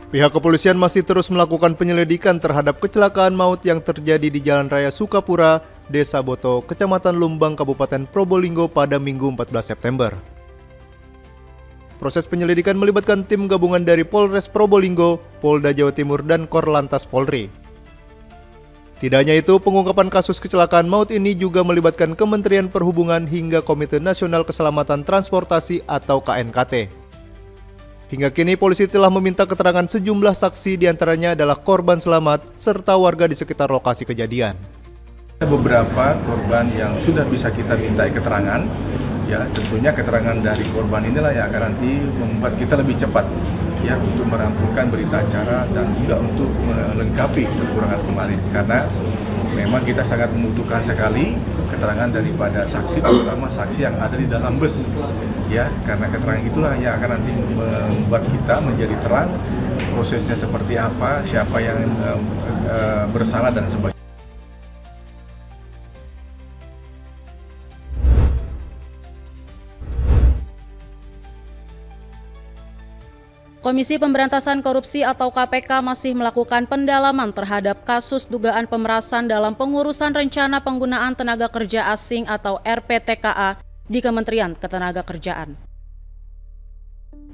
Pihak kepolisian masih terus melakukan penyelidikan terhadap kecelakaan maut yang terjadi di Jalan Raya Sukapura, Desa Boto, Kecamatan Lumbang, Kabupaten Probolinggo pada Minggu 14 September. Proses penyelidikan melibatkan tim gabungan dari Polres Probolinggo, Polda Jawa Timur, dan Korlantas Polri. Tidak hanya itu, pengungkapan kasus kecelakaan maut ini juga melibatkan Kementerian Perhubungan hingga Komite Nasional Keselamatan Transportasi atau KNKT. Hingga kini polisi telah meminta keterangan sejumlah saksi, diantaranya adalah korban selamat serta warga di sekitar lokasi kejadian. Ada beberapa korban yang sudah bisa kita mintai keterangan, ya tentunya keterangan dari korban inilah yang akan nanti membuat kita lebih cepat ya untuk merampungkan berita acara dan juga untuk melengkapi kekurangan kemarin, karena memang kita sangat membutuhkan sekali keterangan daripada saksi, terutama saksi yang ada di dalam bus ya, karena keterangan itulah yang akan nanti membuat kita menjadi terang prosesnya seperti apa, siapa yang bersalah dan sebagainya. Komisi Pemberantasan Korupsi atau KPK masih melakukan pendalaman terhadap kasus dugaan pemerasan dalam pengurusan rencana penggunaan tenaga kerja asing atau RPTKA di Kementerian Ketenagakerjaan.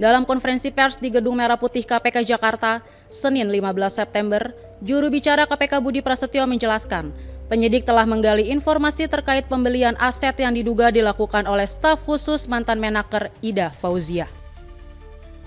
Dalam konferensi pers di Gedung Merah Putih KPK Jakarta, Senin 15 September, juru bicara KPK Budi Prasetyo menjelaskan, penyidik telah menggali informasi terkait pembelian aset yang diduga dilakukan oleh staf khusus mantan Menaker Ida Fauziah.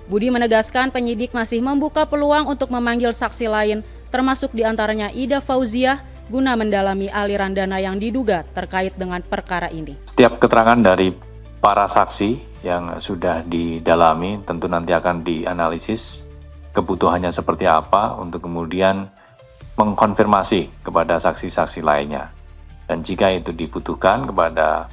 Budi menegaskan penyidik masih membuka peluang untuk memanggil saksi lain, termasuk diantaranya Ida Fauziah, guna mendalami aliran dana yang diduga terkait dengan perkara ini. Setiap keterangan dari para saksi yang sudah didalami tentu nanti akan dianalisis kebutuhannya seperti apa untuk kemudian mengkonfirmasi kepada saksi-saksi lainnya. Dan jika itu dibutuhkan kepada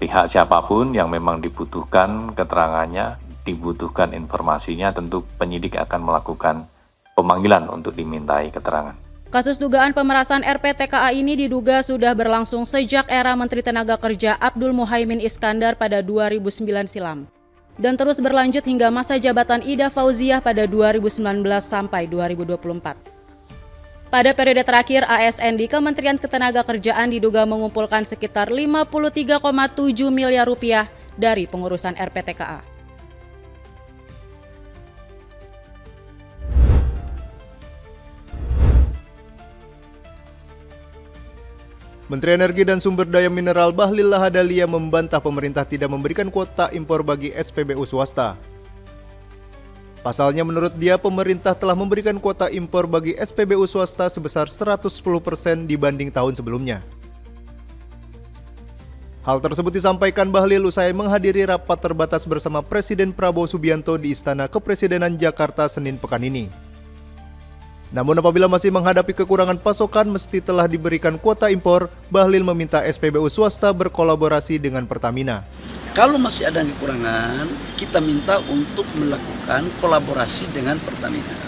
pihak siapapun yang memang dibutuhkan keterangannya, dibutuhkan informasinya, tentu penyidik akan melakukan pemanggilan untuk dimintai keterangan. Kasus dugaan pemerasan RPTKA ini diduga sudah berlangsung sejak era Menteri Tenaga Kerja Abdul Muhaimin Iskandar pada 2009 silam dan terus berlanjut hingga masa jabatan Ida Fauziah pada 2019 sampai 2024. Pada periode terakhir, ASN di Kementerian Ketenagakerjaan diduga mengumpulkan sekitar 53,7 miliar rupiah dari pengurusan RPTKA. Menteri Energi dan Sumber Daya Mineral Bahlil Lahadalia membantah pemerintah tidak memberikan kuota impor bagi SPBU swasta. Pasalnya menurut dia, pemerintah telah memberikan kuota impor bagi SPBU swasta sebesar 110% dibanding tahun sebelumnya. Hal tersebut disampaikan Bahlil usai menghadiri rapat terbatas bersama Presiden Prabowo Subianto di Istana Kepresidenan Jakarta Senin pekan ini. Namun apabila masih menghadapi kekurangan pasokan meski telah diberikan kuota impor, Bahlil meminta SPBU swasta berkolaborasi dengan Pertamina. Kalau masih ada kekurangan, kita minta untuk melakukan kolaborasi dengan Pertamina.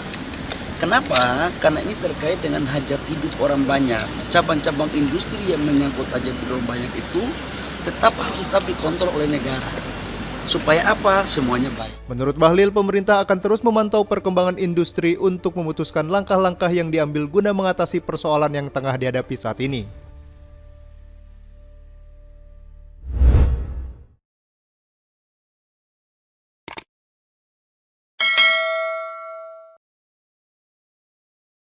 Kenapa? Karena ini terkait dengan hajat hidup orang banyak. Cabang-cabang industri yang menyangkut hajat hidup orang banyak itu harus tetap dikontrol oleh negara. Supaya apa? Semuanya baik. Menurut Bahlil, pemerintah akan terus memantau perkembangan industri untuk memutuskan langkah-langkah yang diambil guna mengatasi persoalan yang tengah dihadapi saat ini.